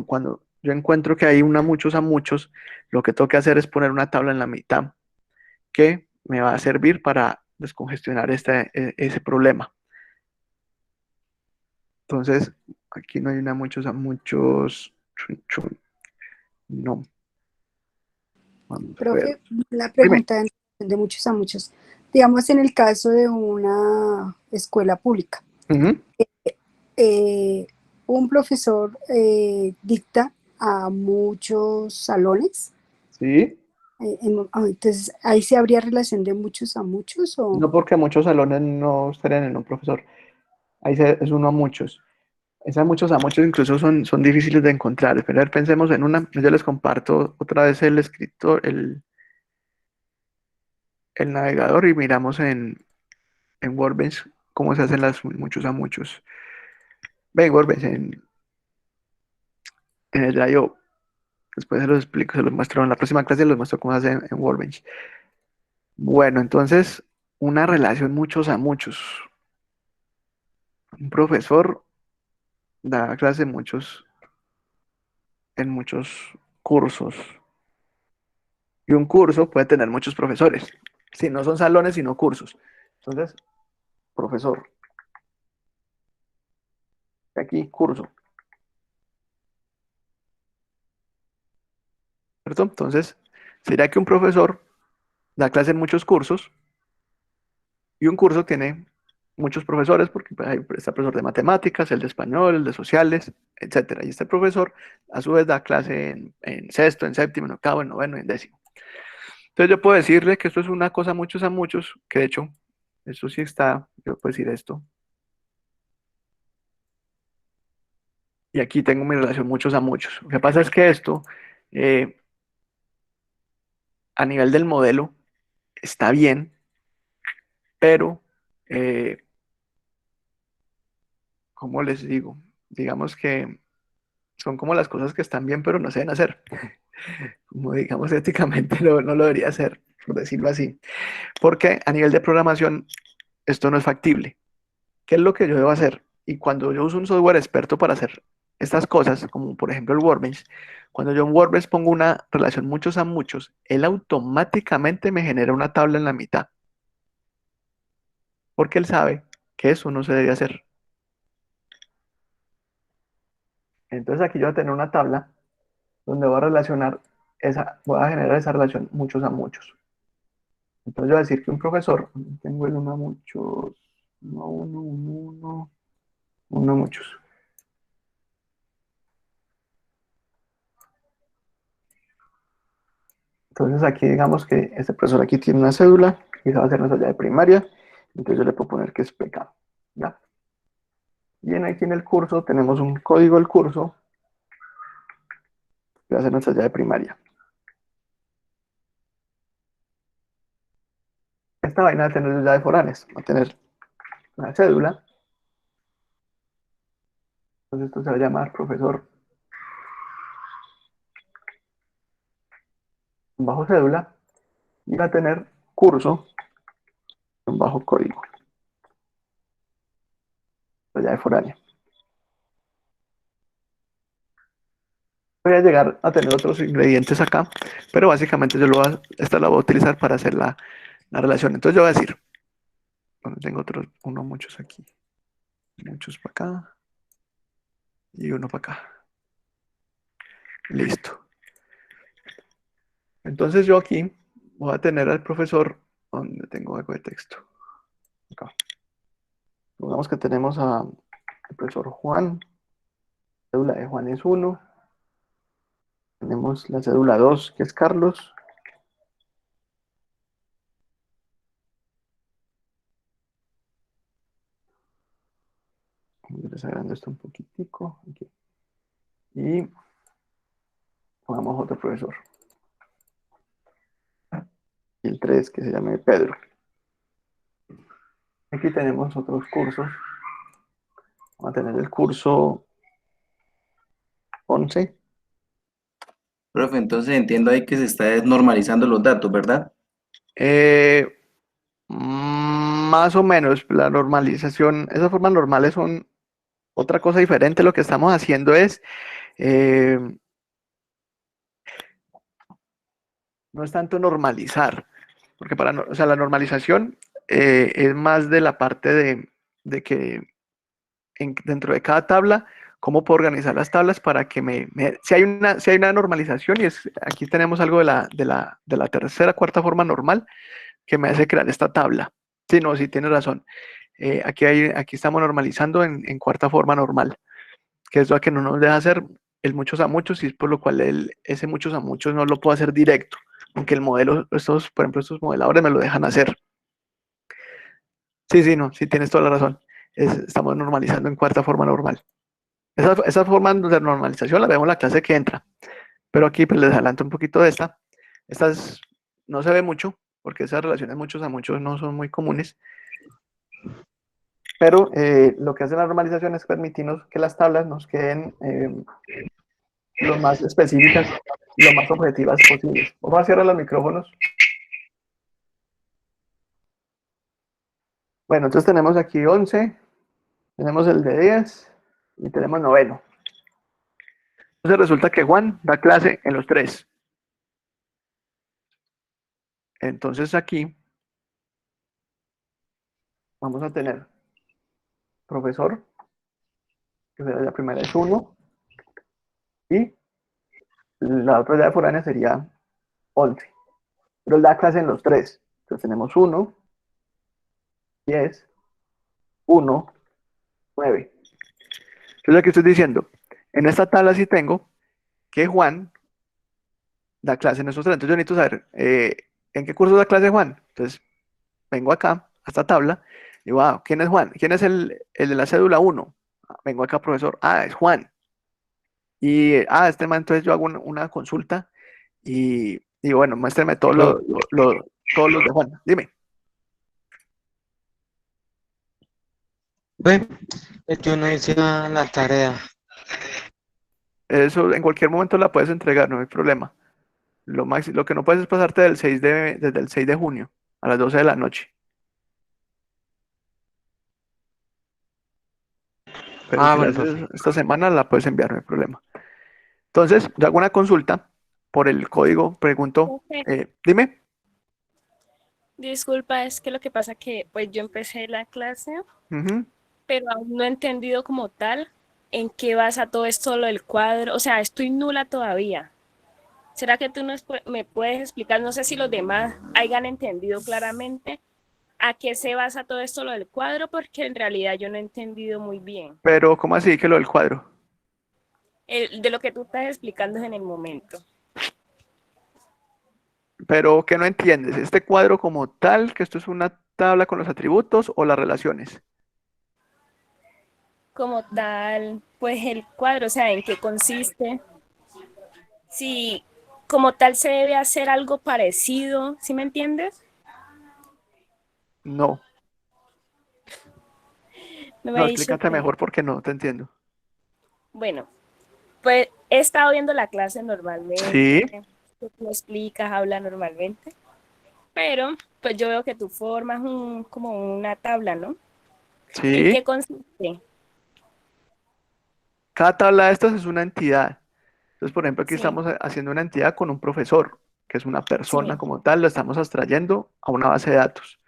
cuando yo encuentro que hay una muchos a muchos, lo que tengo que hacer es poner una tabla en la mitad que me va a servir para descongestionar ese problema. Entonces, aquí no hay una muchos a muchos. No, vamos a ver. Profe, la Dime. pregunta de muchos a muchos. Digamos, en el caso de una escuela pública, Ujú. eh, un profesor dicta a muchos salones. Sí, Entonces, ahí se habría relación de muchos a muchos o no porque muchos salones no estarían en un profesor. Es uno a muchos. Esas muchos a muchos incluso son difíciles de encontrar. Pero pensemos en una. Yo les comparto otra vez el escritor, el navegador y miramos en Workbench cómo se hacen las muchos a muchos. Ven, Workbench, en el I/O. Después se los explico, se los muestro en la próxima clase, les muestro cómo se hace en Workbench. Bueno, entonces, una relación muchos a muchos. Un profesor da clase en muchos cursos. Y un curso puede tener muchos profesores. Si no son salones, sino cursos. Entonces, profesor. Aquí, curso. ¿Cierto? Entonces, sería que un profesor da clase en muchos cursos y un curso tiene muchos profesores, porque pues, está el profesor de matemáticas, el de español, el de sociales, etcétera. Y este profesor, a su vez, da clase en sexto, en séptimo, en octavo, en noveno y en décimo. Entonces, yo puedo decirle que esto es una cosa muchos a muchos, que de hecho, eso sí está, yo puedo decir esto. Y aquí tengo mi relación muchos a muchos. Lo que pasa es que esto, eh, a nivel del modelo, está bien, pero, eh, ¿cómo les digo? Digamos que son como las cosas que están bien, pero no se deben hacer. Como digamos éticamente no lo debería hacer, por decirlo así. Porque a nivel de programación esto no es factible. ¿Qué es lo que yo debo hacer? Y cuando yo uso un software experto para hacer estas cosas, como por ejemplo el Workbench, cuando yo en Workbench pongo una relación muchos a muchos, él automáticamente me genera una tabla en la mitad, porque él sabe que eso no se debe hacer. Entonces aquí yo voy a tener una tabla donde voy a relacionar voy a generar esa relación muchos a muchos. Entonces yo voy a decir que un profesor, tengo el uno a muchos, uno a uno, uno a muchos. Entonces aquí digamos que este profesor aquí tiene una cédula y se va a hacer nuestra llave primaria. Entonces yo le puedo poner que es PK. ¿Ya? Y aquí en el curso tenemos un código del curso que va a ser nuestra llave primaria. Esta vaina va a tener llaves foráneas. Va a tener una cédula. Entonces esto se va a llamar profesor bajo cédula y va a tener curso bajo código. La llave foránea. Voy a llegar a tener otros ingredientes acá, pero básicamente esta la voy a utilizar para hacer la relación. Entonces yo voy a decir, bueno, tengo muchos aquí, muchos para acá y uno para acá. Listo. Entonces yo aquí voy a tener al profesor, donde tengo algo de texto. Acá. Supongamos que tenemos al profesor Juan, la cédula de Juan es 1, tenemos la cédula 2 que es Carlos, voy desagrando esto un poquitico, aquí. Y pongamos otro profesor, y el 3 que se llame Pedro. Aquí tenemos otros cursos, vamos a tener el curso 11. Profe, entonces entiendo ahí que se está desnormalizando los datos, ¿verdad? Eh, Más o menos, la normalización, esas formas normales son otra cosa diferente. Lo que estamos haciendo es, eh, no es tanto normalizar, porque o sea, la normalización es más de la parte de que dentro de cada tabla, cómo puedo organizar las tablas para que si hay una normalización, y aquí tenemos algo de la tercera, cuarta forma normal, que me hace crear esta tabla. Sí, no, sí, tienes razón. Aquí estamos normalizando en cuarta forma normal, que es lo que no nos deja hacer el muchos a muchos, y es por lo cual ese muchos a muchos no lo puedo hacer directo, aunque el modelo, por ejemplo, estos modeladores me lo dejan hacer. Sí, sí, no, sí, tienes toda la razón. Estamos normalizando en cuarta forma normal. Esa forma de normalización la vemos en la clase que entra, pero aquí pues les adelanto un poquito de esta. No se ve mucho, porque esas relaciones muchos a muchos no son muy comunes, pero lo que hace la normalización es permitirnos que las tablas nos queden lo más específicas y lo más objetivas posibles. Vamos a cerrar los micrófonos. Bueno, entonces tenemos aquí 11, tenemos el de 10 y tenemos noveno. Entonces resulta que Juan da clase en los tres. Entonces aquí vamos a tener profesor, que será la primera es 1, y la otra llave foránea sería 11. Pero él da clase en los tres. Entonces tenemos 1, 10, 1, 9. Entonces aquí estoy diciendo, en esta tabla sí tengo que Juan da clase en esos tres. Entonces yo necesito saber en qué curso da clase Juan. Entonces vengo acá, a esta tabla, y digo, ¿quién es Juan? ¿Quién es el de la cédula 1? Vengo acá, profesor. Es Juan. Y, este man, entonces yo hago una consulta y bueno, muéstrame todos los de Juan. Dime. Ve, yo no hice la tarea. Eso en cualquier momento la puedes entregar, no hay problema. Lo que no puedes es pasarte desde el 6 de junio a las 12 de la noche. pero si la Bueno, haces profe. esta semana la puedes enviar, no hay problema. Entonces, yo hago una consulta por el código, pregunto, Profe, dime. disculpa, es que lo que pasa que pues yo empecé la clase, Ujú. pero aún no he entendido como tal en qué basa todo esto lo del cuadro. O sea, estoy nula todavía. ¿Será que tú me puedes explicar? No sé si los demás hayan entendido claramente a qué se basa todo esto lo del cuadro, porque en realidad yo no he entendido muy bien. Pero, ¿cómo así que lo del cuadro? De lo que tú estás explicando en el momento. Pero, ¿qué no entiendes? ¿Este cuadro como tal, que esto es una tabla con los atributos o las relaciones? Como tal, pues el cuadro, o sea, en qué consiste. Si como tal se debe hacer algo parecido, ¿sí me entiendes? No. No me No, ha dicho explícate que, mejor porque no te entiendo. bueno, pues he estado viendo la clase normalmente, Sí, tú me explicas, habla normalmente, pero pues yo veo que tú formas como una tabla, ¿no? ¿En sí. qué consiste? Cada tabla de estas es una entidad. Entonces, por ejemplo, aquí Sí, estamos haciendo una entidad con un profesor, que es una persona sí. como tal, lo estamos abstrayendo a una base de datos,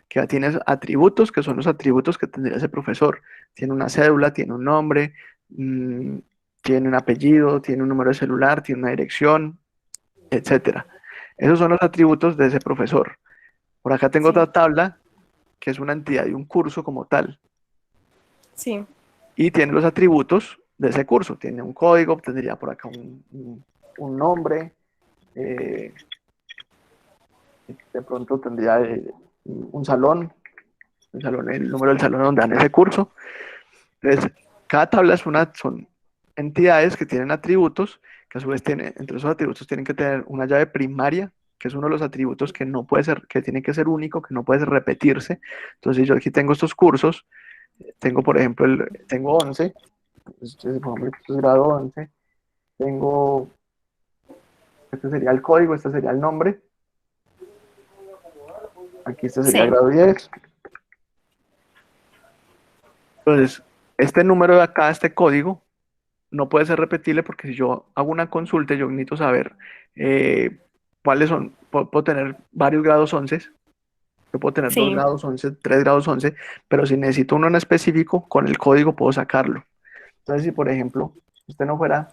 que ya tiene atributos, que son los atributos que tendría ese profesor. Tiene una cédula, tiene un nombre, mm, tiene un apellido, tiene un número de celular, tiene una dirección, etcétera. Esos son los atributos de ese profesor. Por acá tengo Sí, otra tabla, que es una entidad de un curso como tal, sí, y tiene los atributos de ese curso. Tiene un código, tendría por acá un nombre, eh, de pronto tendría un salón, el número del salón donde dan ese curso. Entonces, cada tabla son entidades que tienen atributos, que a su vez tienen, entre esos atributos tienen que tener una llave primaria, que es uno de los atributos que no puede ser, que tiene que ser único, que no puede repetirse. Entonces, yo aquí tengo estos cursos, tengo, por ejemplo, tengo 11, este, por ejemplo, este es grado 11, tengo, este sería el código, este sería el nombre, aquí este sería el sí. grado 10. Entonces, este número de acá, este código, no puede ser repetible porque si yo hago una consulta, yo necesito saber eh, cuáles son, puedo tener varios grados 11, yo puedo tener dos Sí. grados 11, tres grados 11, pero si necesito uno en específico, con el código puedo sacarlo. Entonces, si por ejemplo, usted no fuera,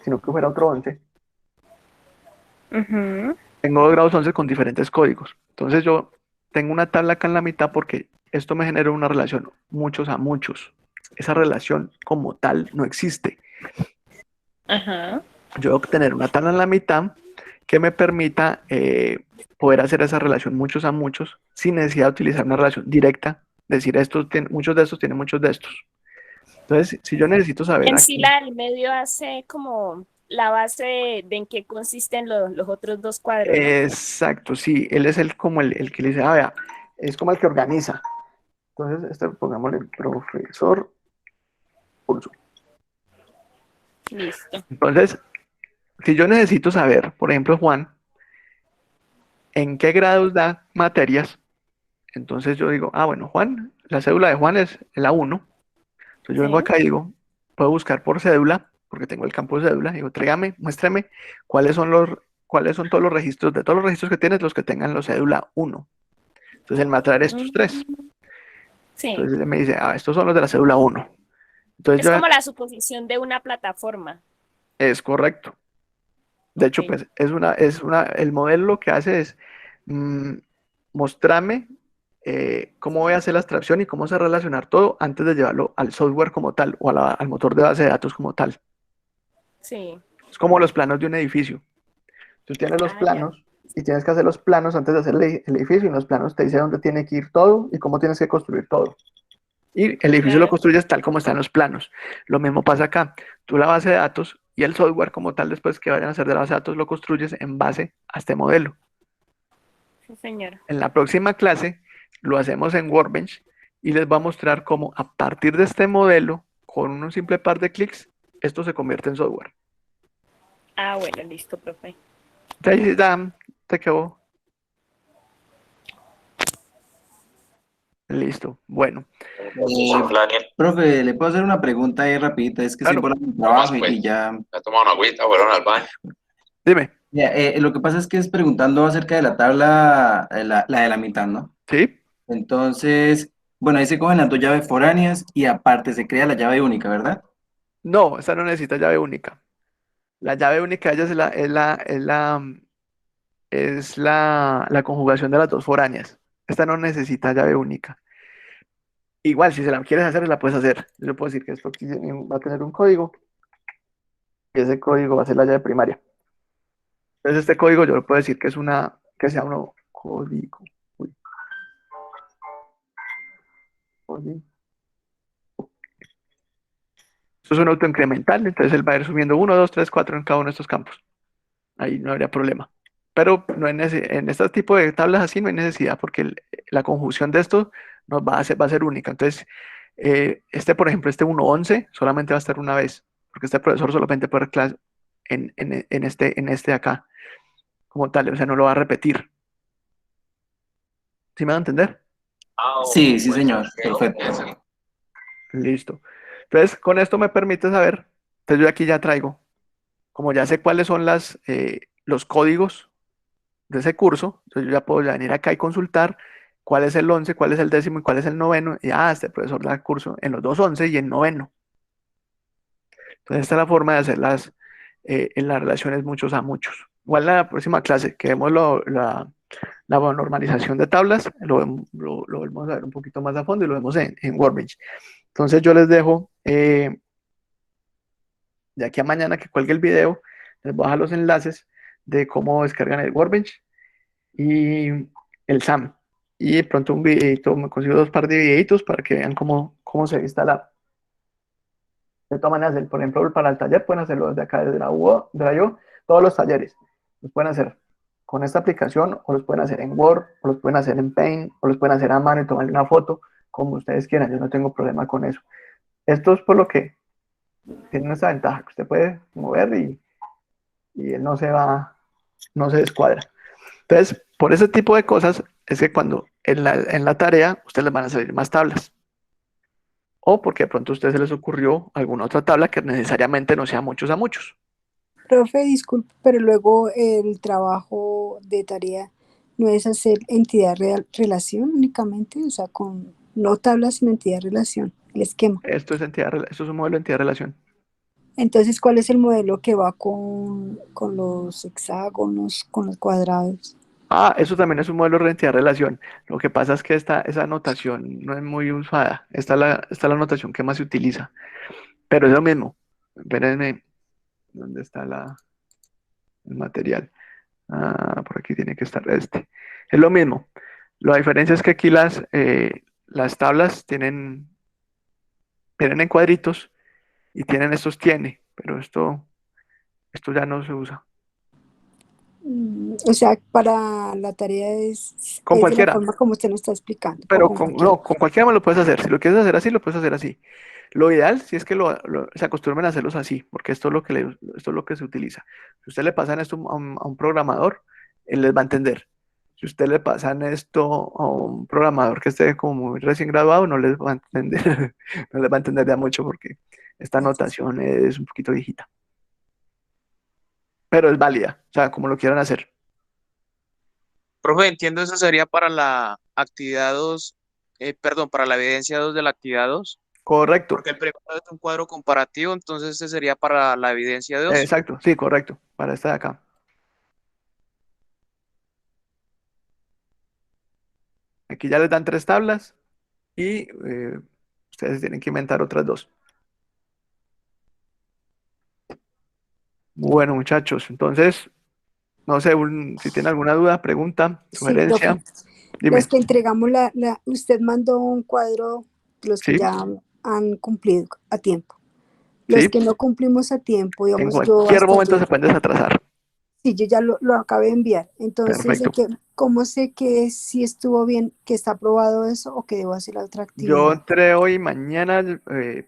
sino que fuera otro 11, Ujú. tengo dos grados 11 con diferentes códigos. Entonces, yo tengo una tabla acá en la mitad porque esto me genera una relación muchos a muchos. Esa relación como tal no existe. Ajá. Yo debo tener una tabla en la mitad que me permita poder hacer esa relación muchos a muchos sin necesidad de utilizar una relación directa, decir estos muchos de estos tienen muchos de estos. Entonces, si yo necesito saber En sí, aquí, la del medio hace como la base de en qué consisten los otros dos cuadros, ¿no? exacto, sí, él es como el que le dice, ah, vea, es como el que organiza. Entonces, este, pongámosle profesor curso. Listo. Entonces, si yo necesito saber, por ejemplo, Juan, en qué grados da materias, entonces yo digo, ah, bueno, Juan, la cédula de Juan es la uno. Entonces yo vengo Sí. acá y digo, puedo buscar por cédula, porque tengo el campo de cédula, y digo, tráigame, muéstrame cuáles son todos los registros, de todos los registros que tienes, los que tengan la cédula uno. Entonces él me va a traer estos tres. Mm, sí. Entonces él me dice, ah, estos son los de la cédula uno. Entonces Es yo, como la suposición de una plataforma. es correcto. De hecho, Ok. pues el modelo lo que hace es mm, mostrarme cómo voy a hacer la abstracción y cómo se relacionar todo antes de llevarlo al software como tal o al motor de base de datos como tal. Sí. Es como los planos de un edificio. Tú tienes los Ah, ya. planos y tienes que hacer los planos antes de hacer el edificio y en los planos te dice dónde tiene que ir todo y cómo tienes que construir todo. Y el edificio lo Claro. construyes tal como está en los planos. Lo mismo pasa acá. Tú la base de datos y el software como tal después que vayan a hacer de la base de datos lo construyes en base a este modelo. Sí, señor. En la próxima clase lo hacemos en Workbench y les va a mostrar cómo a partir de este modelo, con un simple par de clics, esto se convierte en software. Ah, bueno, listo, profe. Entonces, ya te quedó Listo. Bueno, Profe, ¿le puedo hacer una pregunta ahí rapidita? Es que estoy claro, por mi trabajo y ya... Ya tomaron agüita, fueron al baño. dime. Ya, lo que pasa es que es preguntando acerca de la tabla, la de la mitad, ¿no? ¿Sí? Entonces, bueno, ahí se cogen las dos llaves foráneas y aparte se crea la llave única, ¿verdad? No, esta no necesita llave única. La llave única de ellas es la conjugación de las dos foráneas. Esta no necesita llave única. Igual, si se la quieres hacer, la puedes hacer. Yo puedo decir que esto aquí va a tener un código y ese código va a ser la llave primaria. Entonces, este código yo le puedo decir que sea uno código. Uy, código. Esto es un autoincremental, entonces él va a ir subiendo 1, 2, 3, 4 en cada uno de estos campos. Ahí no habría problema. Pero no en este tipo de tablas así no hay necesidad porque la conjunción de esto va a ser única. Entonces, por ejemplo, este 1.11 solamente va a estar una vez, porque este profesor solamente puede dar clase en este de acá, como tal, o sea, no lo va a repetir. ¿Sí me va a entender? Sí, sí, señor. Perfecto. Listo. Entonces, con esto me permite saber, entonces yo aquí ya traigo, como ya sé cuáles son los códigos de ese curso, entonces yo ya puedo venir acá y consultar cuál es el 11, cuál es el décimo y cuál es el noveno, y este profesor da curso en los dos 11 y en noveno. Entonces esta es la forma de hacerlas en las relaciones muchos a muchos. Igual en la próxima clase que vemos la normalización de tablas, lo vamos a ver un poquito más a fondo y lo vemos en Workbench. Entonces yo les dejo de aquí a mañana que cuelgue el video, les voy a dejar los enlaces de cómo descargan el Workbench y el SAM. Y de pronto un videito, me consigo dos par de videitos para que vean cómo se instala. De todas maneras, por ejemplo, para el taller pueden hacerlo desde acá, desde la UO, de la IO, todos los talleres. Los pueden hacer con esta aplicación, o los pueden hacer en Word, o los pueden hacer en Paint, o los pueden hacer a mano y tomarle una foto, como ustedes quieran. Yo no tengo problema con eso. Esto es por lo que tiene esa ventaja, que usted puede mover y él no se descuadra. Entonces, por ese tipo de cosas es que cuando en la tarea ustedes les van a salir más tablas. O porque de pronto a ustedes se les ocurrió alguna otra tabla que necesariamente no sea muchos a muchos. Profe, disculpe, pero luego el trabajo de tarea no es hacer entidad relación únicamente, o sea, con no tablas, sino entidad relación, el esquema. Esto es un modelo de entidad-relación. Entonces, ¿cuál es el modelo que va con los hexágonos, con los cuadrados? Eso también es un modelo de entidad-relación. Lo que pasa es que esa notación no es muy usada. Esta es la notación que más se utiliza. Pero es lo mismo. Espérenme, ¿dónde está el material? Por aquí tiene que estar este. Es lo mismo. La diferencia es que aquí las tablas vienen en cuadritos y tienen estos pero esto ya no se usa. O sea, para la tarea es Con de la cualquiera, forma como usted nos está explicando, o pero con cualquiera. no, con cualquiera me lo puedes hacer. Si lo quieres hacer así, lo puedes hacer así. Lo ideal si es que se acostumbren a hacerlos así, porque esto es lo que se utiliza. Si usted le pasan esto a un programador, él les va a entender. Si usted le pasan esto a un programador que esté como muy recién graduado, no les va a entender, no les va a entender ya mucho porque esta notación es un poquito viejita. Pero es válida, o sea, como lo quieran hacer. Profe, entiendo eso sería para la actividad 2, perdón, para la evidencia 2 de la actividad 2, Correcto, porque el primero es un cuadro comparativo, entonces este sería para la evidencia 2. exacto, sí, correcto, para esta de acá. Aquí ya les dan 3 tablas y ustedes tienen que inventar otras 2. Bueno, muchachos, entonces, no sé, si tienen alguna duda, pregunta, Sí, sugerencia, profe. dime. Los que entregamos usted mandó un cuadro, los que Sí, ya han cumplido a tiempo. Los sí, que no cumplimos a tiempo, en digamos, yo cualquier hasta momento se ayer, pueden desatrasar. sí, yo ya lo acabé de enviar. Entonces, Perfecto. ¿cómo sé que si estuvo bien, que está aprobado eso o que debo hacer la otra Yo actividad? entre hoy y mañana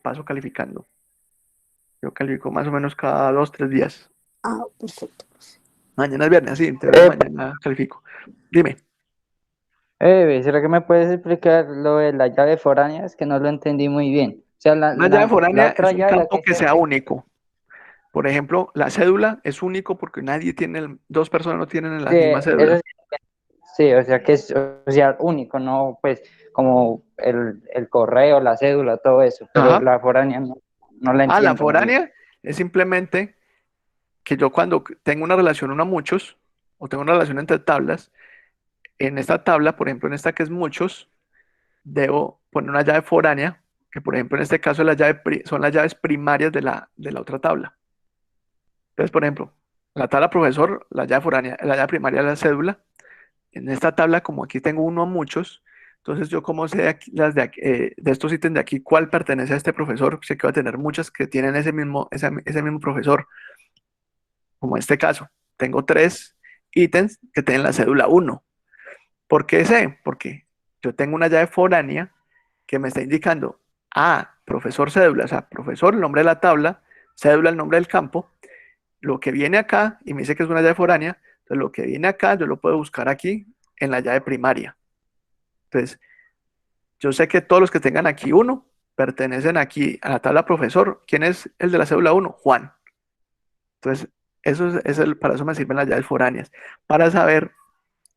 paso calificando. Yo califico más o menos cada 2, 3 días. Ah, perfecto. Mañana es viernes, sí, entre hoy y mañana califico. Dime. ¿Será que me puedes explicar lo de la llave foránea? Es que no lo entendí muy bien. O sea, Una llave la foránea otra es un llave, la campo que que se sea ve. único. Por ejemplo, la cédula es único porque nadie tiene, dos personas no tienen la Sí, misma cédula. eso sí, o sea, que es, o sea, único, no, pues, como el correo, la cédula, todo eso. Pero Ajá. la foránea no, no la Ah, la entiendo muy bien. foránea es simplemente que yo cuando tengo una relación uno a muchos, o tengo una relación entre tablas, en esta tabla, por ejemplo, en esta que es muchos, debo poner una llave foránea, que por ejemplo en este caso son las llaves primarias de la otra tabla. Entonces, por ejemplo, la tabla profesor, la llave foránea, la llave primaria es la cédula. En esta tabla, como aquí tengo uno a muchos, entonces yo como sé de estos ítems de aquí, cuál pertenece a este profesor, sé que va a tener muchas que tienen ese mismo profesor, como en este caso. Tengo tres ítems que tienen la cédula uno. ¿Por qué sé? Porque yo tengo una llave foránea que me está indicando, profesor cédula, o sea, profesor, el nombre de la tabla, cédula, el nombre del campo, lo que viene acá, y me dice que es una llave foránea, entonces lo que viene acá yo lo puedo buscar aquí en la llave primaria. Entonces, yo sé que todos los que tengan aquí uno pertenecen aquí a la tabla profesor. ¿Quién es el de la cédula uno? Juan. Entonces, para eso me sirven las llaves foráneas, para saber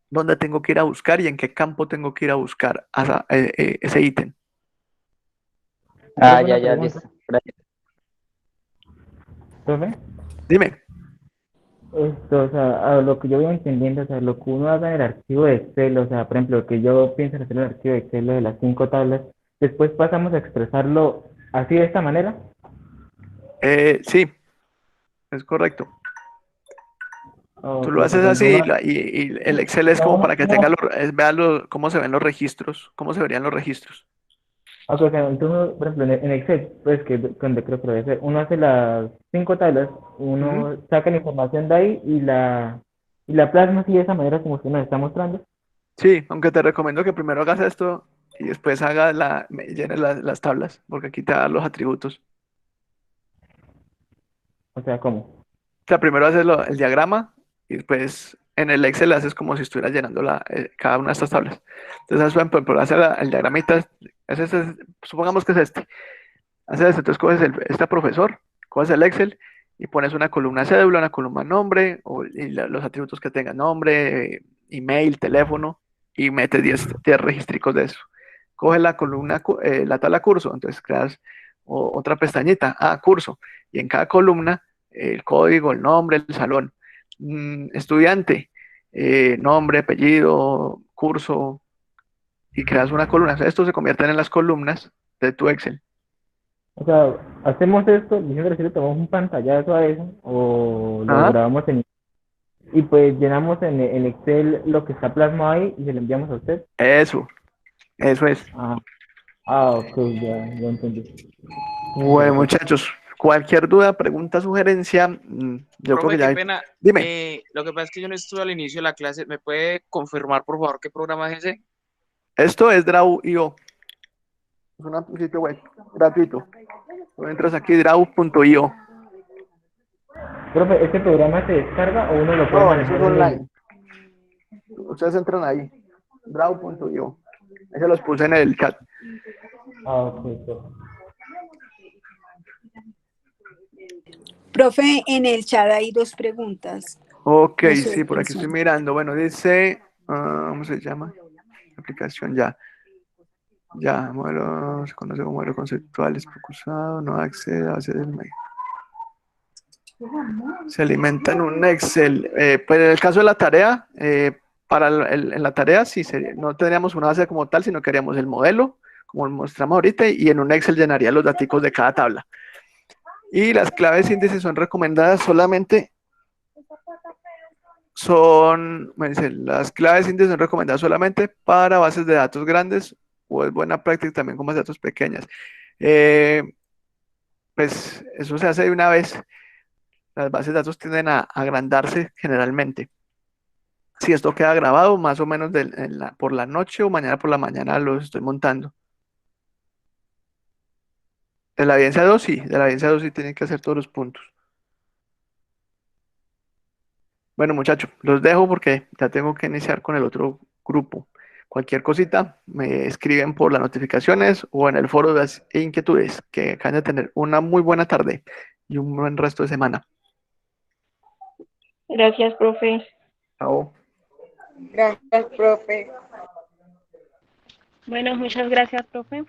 dónde tengo que ir a buscar y en qué campo tengo que ir a buscar ese ítem. Ah, Profe, una ya, pregunta. listo. Gracias. Profe, Dime. o sea, a lo que yo voy entendiendo, o sea, lo que uno haga en el archivo de Excel, o sea, por ejemplo, lo que yo pienso en hacer en el archivo de Excel, lo de las 5 tablas, después pasamos a expresarlo así de esta manera. Sí, es correcto. Tú Ok, lo haces por así ejemplo, y el Excel es como para que vea cómo se ven los registros, cómo se verían los registros. ok, o sea, entonces, por ejemplo, en Excel, pues que donde creo que debe ser, uno hace las 5 tablas, Ujú. uno saca la información de ahí y la plasma así de esa manera como usted nos está mostrando. Sí, aunque te recomiendo que primero hagas esto y después llenes las tablas, porque aquí te da los atributos. O sea, ¿cómo? O sea, primero haces el diagrama y después en el Excel haces como si estuvieras llenando cada una de estas tablas. Entonces, por ejemplo, haces el diagramita, supongamos que es este. Haces esto, entonces coges este profesor, coges el Excel y pones una columna cédula, una columna nombre, los atributos que tenga, nombre, email, teléfono, y metes 10 registricos de eso. Coges la columna, la tabla curso, entonces creas otra pestañita, curso, y en cada columna el código, el nombre, el salón. Estudiante, nombre, apellido, curso, y creas una columna. O sea, esto se convierte en las columnas de tu Excel. O sea, hacemos esto, diciendo que le tomamos un pantallazo a eso o lo Ajá. grabamos y pues llenamos en Excel lo que está plasmado ahí y se lo enviamos a usted. Eso es. Ah, ok, ya entendí. Bueno, Interesante. muchachos, cualquier duda, pregunta, sugerencia, yo creo que Profe, qué ya. pena. Dime, Lo que pasa es que yo no estuve al inicio de la clase. ¿Me puede confirmar, por favor, qué programa es ese? esto es Draw.io, es un sitio web gratuito. Tú entras aquí, Draw.io. Profe, ¿este programa se descarga o uno lo puede No, eso es manejar en línea? online. Ustedes entran ahí, Draw.io. Ahí se los puse en el chat. Ah, ok, profe. Profe, en el chat hay dos preguntas. Ok, No sé sí, por qué aquí estoy son. mirando. Bueno, dice, ¿cómo se llama? Aplicación ya. Ya, modelo, se conoce como modelo conceptual, es precursado, no accede a base del medio. Se alimenta en un Excel. Pues en el caso de la tarea, en la tarea sí, no tendríamos una base como tal, sino que haríamos el modelo, como lo mostramos ahorita, y en un Excel llenaría los datos de cada tabla. Y las claves índices son recomendadas solamente, me dice, las claves índices son recomendadas solamente para bases de datos grandes, o es buena práctica también con bases de datos pequeñas. Eh, pues eso se hace de una vez. Las bases de datos tienden a agrandarse generalmente. Si esto queda grabado, más o menos por la noche o mañana por la mañana los estoy montando. De la evidencia 2 sí, de la evidencia 2 sí tienen que hacer todos los puntos. Bueno, muchachos, los dejo porque ya tengo que iniciar con el otro grupo. Cualquier cosita, me escriben por las notificaciones o en el foro de las inquietudes. Que acaban de tener una muy buena tarde y un buen resto de semana. Gracias, profe. Chao. Gracias, profe. Bueno, muchas gracias, profe.